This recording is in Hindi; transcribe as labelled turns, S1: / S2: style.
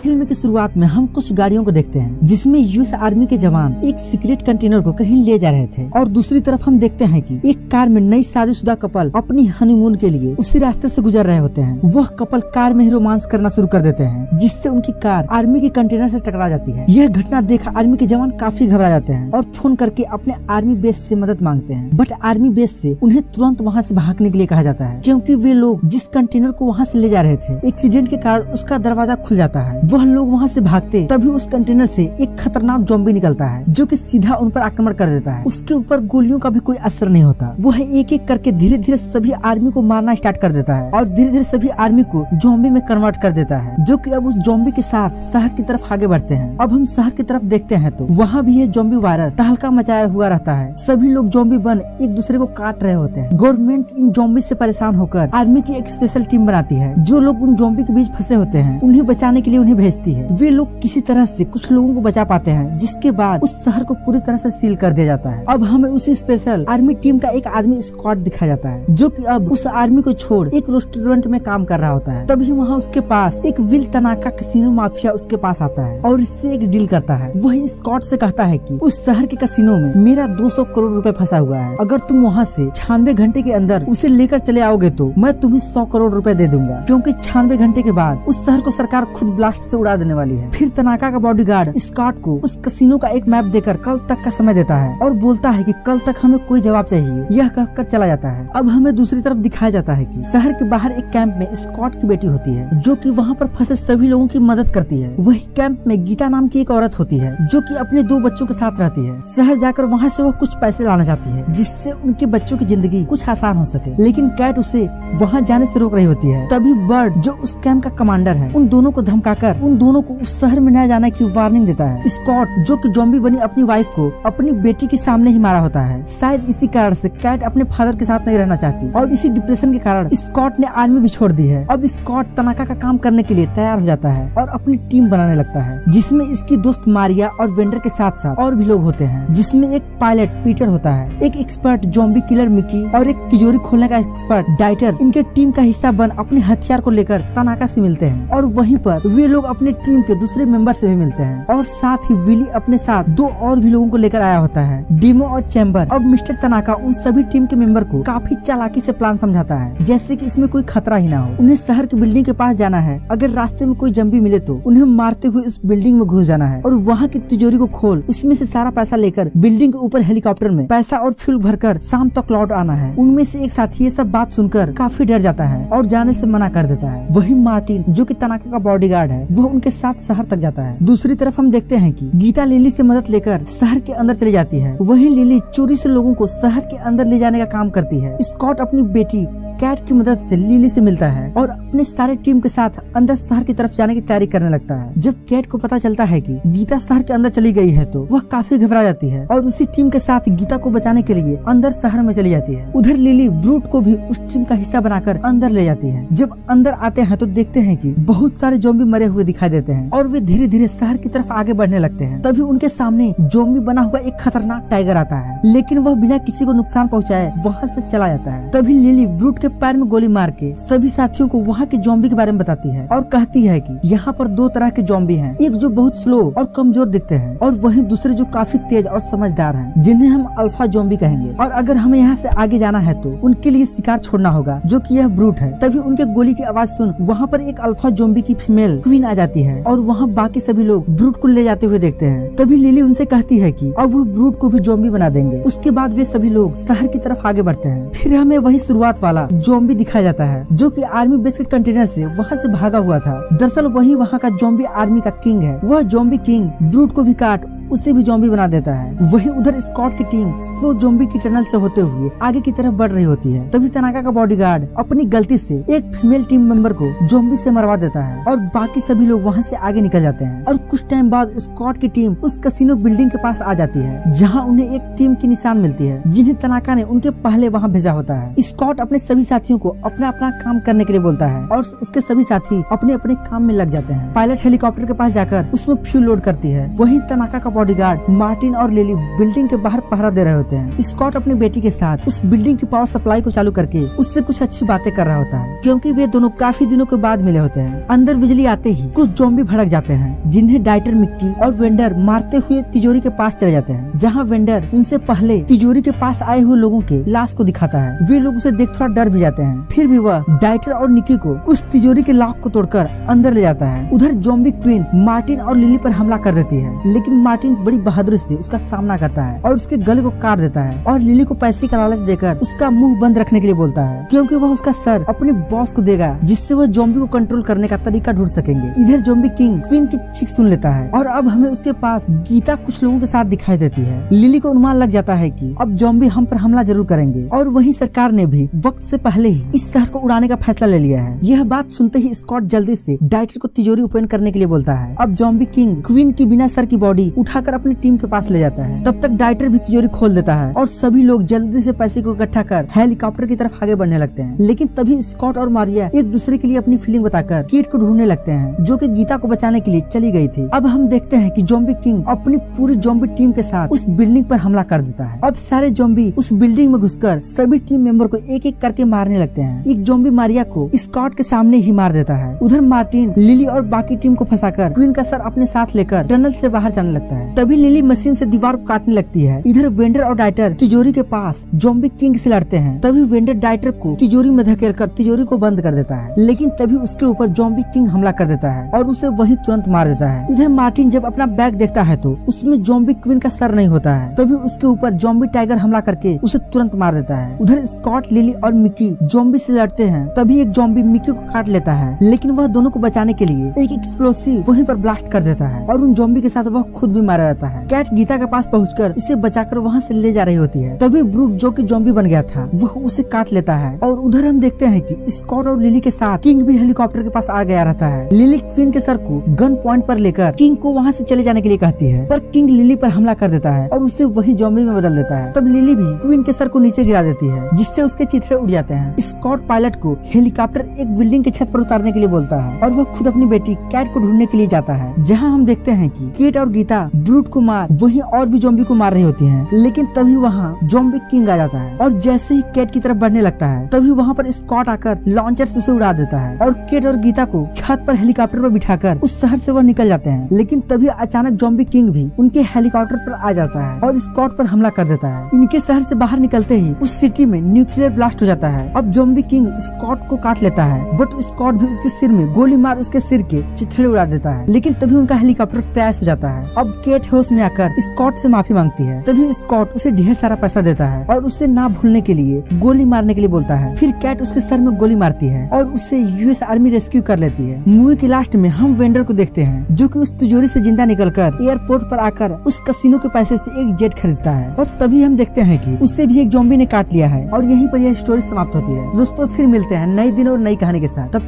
S1: फिल्म की शुरुआत में हम कुछ गाड़ियों को देखते हैं जिसमें यूएस आर्मी के जवान एक सीक्रेट कंटेनर को कहीं ले जा रहे थे, और दूसरी तरफ हम देखते हैं कि एक कार में नई शादीशुदा कपल अपनी हनीमून के लिए उसी रास्ते से गुजर रहे होते हैं। वह कपल कार में ही रोमांस करना शुरू कर देते हैं, जिससे उनकी कार आर्मी के कंटेनर से टकरा जाती है। यह घटना देखा आर्मी के जवान काफी घबरा जाते हैं और फोन करके अपने आर्मी बेस से मदद मांगते हैं, बट आर्मी बेस से उन्हें तुरंत वहाँ से भागने के लिए कहा जाता है, क्योंकि वे लोग जिस कंटेनर को वहाँ से ले जा रहे थे, एक्सीडेंट के कारण उसका दरवाजा खुल जाता है। वह लोग वहाँ से भागते तभी उस कंटेनर से एक खतरनाक ज़ॉम्बी निकलता है, जो कि सीधा उन पर आक्रमण कर देता है। उसके ऊपर गोलियों का भी कोई असर नहीं होता। वह एक एक करके धीरे धीरे सभी आर्मी को मारना स्टार्ट कर देता है और धीरे धीरे सभी आर्मी को ज़ॉम्बी में कन्वर्ट कर देता है, जो कि अब उस ज़ॉम्बी के साथ शहर की तरफ आगे बढ़ते हैं। अब हम शहर की तरफ देखते हैं तो वहाँ भी ये ज़ॉम्बी वायरस तहलका मचाया हुआ रहता है। सभी लोग ज़ॉम्बी बन एक दूसरे को काट रहे होते हैं। गवर्नमेंट इन ज़ॉम्बी से परेशान होकर आर्मी की एक स्पेशल टीम बनाती है, जो लोग उन ज़ॉम्बी के बीच फंसे होते हैं उन्हें बचाने के लिए उन्हें भेजती है। वे लोग किसी तरह से कुछ लोगों को बचा पाते हैं, जिसके बाद उस शहर को पूरी तरह से सील कर दिया जाता है। अब हमें उसी स्पेशल आर्मी टीम का एक आदमी स्क्वाड दिखाया जाता है, जो कि अब उस आर्मी को छोड़ एक रेस्टोरेंट में काम कर रहा होता है। तभी वहाँ उसके पास एक विल तनाका कैसीनो माफिया उसके पास आता है और इससे एक डील करता है। वही स्कॉट से कहता है कि उस शहर के कैसीनो में मेरा 200 करोड़ रुपए फंसा हुआ है। अगर तुम वहाँ से 96 घंटे के अंदर उसे लेकर चले आओगे तो मैं तुम्हें 100 करोड़ रुपए दे दूंगा, क्योंकि 96 घंटे के बाद उस शहर को सरकार खुद ब्लास्ट से उड़ा देने वाली है। फिर तनाका का बॉडीगार्ड स्कॉट को उस कैसीनो का एक मैप देकर कल तक का समय देता है और बोलता है कि कल तक हमें कोई जवाब चाहिए। यह कहकर चला जाता है। अब हमें दूसरी तरफ दिखाया जाता है कि शहर के बाहर एक कैंप में स्कॉट की बेटी होती है, जो कि वहाँ पर फंसे सभी लोगों की मदद करती है। वही कैंप में गीता नाम की एक औरत होती है, जो कि अपने 2 बच्चों के साथ रहती है। शहर जाकर वहाँ से वह कुछ पैसे लाना चाहती है, जिससे उनके बच्चों की जिंदगी कुछ आसान हो सके, लेकिन कैट उसे वहाँ जाने से रोक रही होती है। तभी बर्ड, जो उस कैंप का कमांडर है, उन दोनों को धमकाकर उन दोनों को उस शहर में न जाने की वार्निंग देता है। स्कॉट, जो कि ज़ॉम्बी बनी अपनी वाइफ को अपनी बेटी के सामने ही मारा होता है। शायद इसी कारण से कैट अपने फादर के साथ नहीं रहना चाहती और इसी डिप्रेशन के कारण स्कॉट ने आर्मी भी छोड़ दी है। अब स्कॉट तनाका का काम करने के लिए तैयार हो जाता है और अपनी टीम बनाने लगता है, जिसमें इसकी दोस्त मारिया और वेंडर के साथ साथ और भी लोग होते हैं, जिसमें एक पायलट पीटर होता है, एक एक्सपर्ट ज़ॉम्बी किलर मिकी और एक तिजोरी खोलने का एक्सपर्ट डाइटर इनके टीम का हिस्सा बन अपने हथियार को लेकर तनाका से मिलते हैं। और वहीं पर वे लोग अपने टीम के दूसरे मेंबर से भी मिलते हैं और साथ ही विली अपने साथ 2 और भी लोगों को लेकर आया होता है, डेमो और चैम्बर। अब मिस्टर तनाका उन सभी टीम के मेंबर को काफी चालाकी से प्लान समझाता है, जैसे कि इसमें कोई खतरा ही ना हो। उन्हें शहर की बिल्डिंग के पास जाना है, अगर रास्ते में कोई ज़ॉम्बी मिले तो उन्हें मारते हुए उस बिल्डिंग में घुस जाना है और वहाँ की तिजोरी को खोल उसमें से सारा पैसा लेकर बिल्डिंग के ऊपर हेलीकॉप्टर में पैसा और फ्यूल भरकर शाम तक लौट आना है। उनमें से एक साथी ये सब बात सुनकर काफी डर जाता है और जाने से मना कर देता है। वही मार्टिन, जो कि तनाका का बॉडीगार्ड है, वह उनके साथ शहर तक जाता है। दूसरी तरफ हम देखते हैं कि गीता लिली से मदद लेकर शहर के अंदर चली जाती है। वहीं लिली चोरी से लोगों को शहर के अंदर ले जाने का काम करती है। स्कॉट अपनी बेटी कैट की मदद से लिली से मिलता है और अपने सारे टीम के साथ अंदर शहर की तरफ जाने की तैयारी करने लगता है। जब कैट को पता चलता है कि गीता शहर के अंदर चली गई है तो वह काफी घबरा जाती है और उसी टीम के साथ गीता को बचाने के लिए अंदर शहर में चली जाती है। उधर लिली ब्रूट को भी उस टीम का हिस्सा बनाकर अंदर ले जाती है। जब अंदर आते हैं तो देखते हैं कि बहुत सारे ज़ॉम्बी मरे हुए दिखाई देते हैं और वे धीरे धीरे शहर की तरफ आगे बढ़ने लगते हैं। तभी उनके सामने ज़ॉम्बी बना हुआ एक खतरनाक टाइगर आता है, लेकिन वह बिना किसी को नुकसान पहुँचाए वहाँ से चला जाता है। तभी लिली ब्रूट के पैर में गोली मार के सभी साथियों को वहाँ के ज़ॉम्बी के बारे में बताती है और कहती है कि यहाँ पर 2 तरह के ज़ॉम्बी हैं, एक जो बहुत स्लो और कमजोर दिखते हैं और वहीं दूसरे जो काफी तेज और समझदार हैं, जिन्हें हम अल्फा ज़ॉम्बी कहेंगे। और अगर हमें यहाँ से आगे जाना है तो उनके लिए शिकार छोड़ना होगा, जो कि यह ब्रूट है। तभी उनके गोली की आवाज सुन वहाँ पर एक अल्फा ज़ॉम्बी की फीमेल क्वीन आ जाती है और वहाँ बाकी सभी लोग ब्रूट को ले जाते हुए देखते हैं। तभी लिली उनसे कहती है कि अब वो ब्रूट को भी ज़ॉम्बी बना देंगे। उसके बाद वे सभी लोग शहर की तरफ आगे बढ़ते हैं। फिर हमें वही शुरुआत वाला ज़ॉम्बी दिखाया जाता है, जो कि आर्मी बेस के कंटेनर से वहाँ से भागा हुआ था। दरअसल वही वहाँ का ज़ॉम्बी आर्मी का किंग है। वह ज़ॉम्बी किंग ब्रूट को भी काट उसे भी ज़ॉम्बी बना देता है। वही उधर स्कॉट की टीम स्लो ज़ॉम्बी की टनल से होते हुए आगे की तरफ बढ़ रही होती है। तभी तनाका का बॉडीगार्ड अपनी गलती से एक फीमेल टीम मेंबर को ज़ॉम्बी से मरवा देता है और बाकी सभी लोग वहाँ से आगे निकल जाते हैं। और कुछ टाइम बाद स्कॉट की टीम उस कैसीनो बिल्डिंग के पास आ जाती है, जहाँ उन्हें एक टीम की निशान मिलती है, जिन्हें तनाका ने उनके पहले वहाँ भेजा होता है। स्कॉट अपने सभी साथियों को अपना अपना काम करने के लिए बोलता है और उसके सभी साथी अपने अपने काम में लग जाते हैं। पायलट हेलीकॉप्टर के पास जाकर उसमें फ्यूल लोड करती है। वही तनाका का बॉडीगार्ड मार्टिन और लिली बिल्डिंग के बाहर पहरा दे रहे होते हैं। स्कॉट अपनी बेटी के साथ उस बिल्डिंग की पावर सप्लाई को चालू करके उससे कुछ अच्छी बातें कर रहा होता है, क्योंकि वे दोनों काफी दिनों के बाद मिले होते हैं। अंदर बिजली आते ही कुछ ज़ॉम्बी भड़क जाते हैं, जिन्हें डाइटर, मिक्की और वेंडर मारते हुए तिजोरी के पास चले जाते हैं, जहाँ वेंडर उनसे पहले तिजोरी के पास आए हुए लोगों के लाश को दिखाता है। वे लोग उसे देख थोड़ा डर भी जाते हैं। फिर भी वह डाइटर और निक्की को उस तिजोरी के लॉक को तोड़कर अंदर ले जाता है। उधर ज़ॉम्बी क्वीन मार्टिन और लिली पर हमला कर देती है, लेकिन मार्टिन बड़ी बहादुरी से उसका सामना करता है और उसके गले को काट देता है और लिली को पैसे का लालच देकर उसका मुंह बंद रखने के लिए बोलता है, क्योंकि वह उसका सर अपने बॉस को देगा, जिससे वह ज़ॉम्बी को कंट्रोल करने का तरीका ढूंढ सकेंगे। इधर ज़ॉम्बी किंग क्वीन की चीख सुन लेता है और अब हमें उसके पास गीता कुछ लोगों के साथ दिखाई देती है। लिली को अनुमान लग जाता है कि अब ज़ॉम्बी हम पर हमला जरूर करेंगे और वहीं सरकार ने भी वक्त से पहले ही इस शहर को उड़ाने का फैसला ले लिया है। यह बात सुनते ही स्कॉट जल्दी से डाइटर को तिजोरी ओपन करने के लिए बोलता है। अब ज़ॉम्बी किंग क्वीन की बिना सर की बॉडी उठाकर अपनी टीम के पास ले जाता है। तब तक डाइटर भी तिजोरी खोल देता है और सभी लोग जल्दी से पैसे को इकट्ठा कर हेलीकॉप्टर की तरफ आगे बढ़ने लगते हैं। लेकिन तभी स्कॉट और मारिया एक दूसरे के लिए अपनी फीलिंग बताकर कीट को ढूंढने लगते हैं, जो कि गीता को बचाने के लिए चली गई थी। अब हम देखते हैं कि ज़ॉम्बी किंग अपनी पूरी ज़ॉम्बी टीम के साथ उस बिल्डिंग पर हमला कर देता है। अब सारे ज़ॉम्बी उस बिल्डिंग में घुसकर सभी टीम मेंबर को एक एक करके मारने लगते हैं। एक ज़ॉम्बी मारिया को स्कॉट के सामने ही मार देता है। उधर मार्टिन लिली और बाकी टीम को फंसाकर क्वीन का सर अपने साथ लेकर टनल से बाहर जाने लगता है। तभी लिली मशीन से दीवार को काटने लगती है। इधर वेंडर और डाइटर तिजोरी के पास ज़ॉम्बी किंग से लड़ते हैं। तभी वेंडर डाइटर को तिजोरी में धकेलकर तिजोरी को बंद कर देता है, लेकिन तभी उसके ऊपर ज़ॉम्बी किंग हमला कर देता है और उसे वही तुरंत मार देता है। इधर मार्टिन जब अपना बैग देखता है तो उसमें ज़ॉम्बी क्वीन का सर नहीं होता है। तभी उसके ऊपर ज़ॉम्बी टाइगर हमला करके उसे तुरंत मार देता है। उधर स्कॉट, लिली और मिक्की ज़ॉम्बी से लड़ते हैं। तभी एक ज़ॉम्बी मिक्की को काट लेता है, लेकिन वह दोनों को बचाने के लिए एक एक्सप्लोसिव वहीं पर ब्लास्ट कर देता है और उन ज़ॉम्बी के साथ वह खुद भी मारा जाता है। कैट गीता के पास पहुंचकर इसे बचाकर वहां से ले जा रही होती है। तभी ब्रूट, जो कि ज़ॉम्बी बन गया था, वह उसे काट लेता है और उधर हम देखते हैं कि स्कॉट और लिली के साथ किंग भी हेलीकॉप्टर के पास आ गया रहता है। लिली क्वीन के सर को गन पॉइंट पर लेकर किंग को वहां से चले जाने के लिए कहती है, पर किंग लिली पर हमला कर देता है और उसे वही ज़ॉम्बी में बदल देता है। तब लिली भी क्वीन के सर को नीचे गिरा देती है, जिससे उसके चिथड़े उड़ जाते हैं। स्कॉट पायलट को हेलीकॉप्टर एक बिल्डिंग के छत पर उतारने के लिए बोलता है और वह खुद अपनी बेटी कैट को ढूंढने के लिए जाता है, जहाँ हम देखते हैं कि केट और गीता ब्रूट को मार वहीं और भी ज़ॉम्बी को मार रही होती हैं। लेकिन तभी वहाँ ज़ॉम्बी किंग आ जाता है और जैसे ही केट की तरफ बढ़ने लगता है, तभी वहाँ पर स्कॉट आकर लॉन्चर से उसे उड़ा देता है और केट और गीता को छत पर हेलीकॉप्टर पर बिठाकर उस शहर से वह निकल जाते हैं। लेकिन तभी अचानक ज़ॉम्बी किंग भी उनके हेलीकॉप्टर पर आ जाता है और स्कॉट पर हमला कर देता है। इनके शहर से बाहर निकलते ही उस सिटी में न्यूक्लियर ब्लास्ट हो जाता है। अब ज़ॉम्बी किंग स्कॉट को काट लेता है, बट स्कॉट भी उसके सिर में गोली मार उसके सिर के चिथड़े उड़ा देता है। लेकिन तभी उनका हेलीकॉप्टर क्रैश हो जाता है। अब केट होश में आकर स्कॉट से माफी मांगती है। तभी स्कॉट उसे ढेर सारा पैसा देता है और उसे ना भूलने के लिए गोली मारने के लिए बोलता है। फिर कैट उसके सर में गोली मारती है और उसे यूएस आर्मी रेस्क्यू कर लेती है। मूवी के लास्ट में हम वेंडर को देखते हैं, जो कि उस तिजोरी से जिंदा निकलकर एयरपोर्ट पर आकर उस कसिनो के पैसे से एक जेट खरीदता है और तभी हम देखते हैं कि उससे भी एक ज़ॉम्बी ने काट लिया है और यहीं पर यह स्टोरी समाप्त होती है। दोस्तों, फिर मिलते हैं नए दिन और नई कहानी के साथ। तब